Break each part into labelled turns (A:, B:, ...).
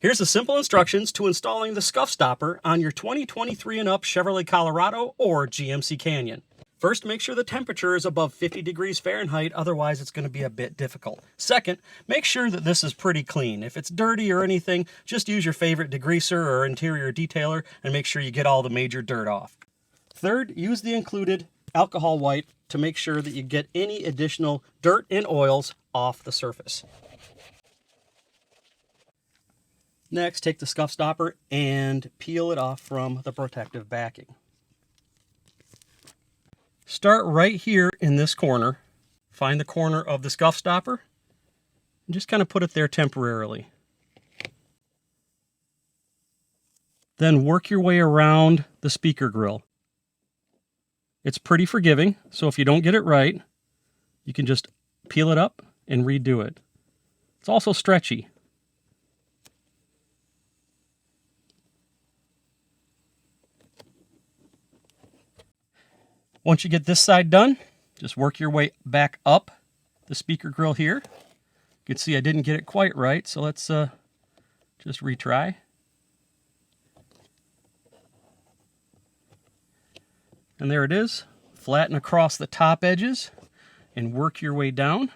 A: Here's the simple instructions to installing the scuff stopper on your 2023 and up Chevrolet Colorado or GMC Canyon. First, make sure the temperature is above 50 degrees Fahrenheit, otherwise it's going to be a bit difficult. Second, make sure that this is pretty clean. If it's dirty or anything, just use your favorite degreaser or interior detailer and make sure you get all the major dirt off. Third, use the included alcohol wipe to make sure that you get any additional dirt and oils off the surface. Next, take the scuff stopper and peel it off from the protective backing. Start right here in this corner. Find the corner of the scuff stopper and just kind of put it there temporarily. Then work your way around the speaker grill. It's pretty forgiving, so if you don't get it right, you can just peel it up and redo it. It's also stretchy. Once you get this side done, just work your way back up the speaker grill here. You can see I didn't get it quite right, so let's just retry. And there it is. Flatten across the top edges and work your way down.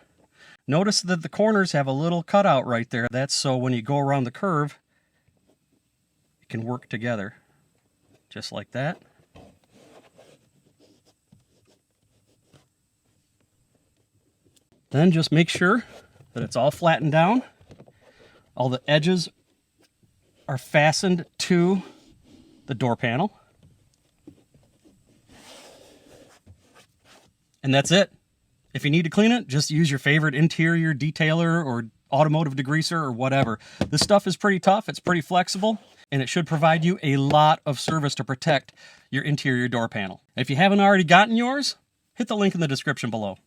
A: Notice that the corners have a little cutout right there. That's so when you go around the curve, it can work together, just like that. Then just make sure that it's all flattened down. All the edges are fastened to the door panel. And that's it. If you need to clean it, just use your favorite interior detailer or automotive degreaser or whatever. This stuff is pretty tough, it's pretty flexible, and it should provide you a lot of service to protect your interior door panel. If you haven't already gotten yours, hit the link in the description below.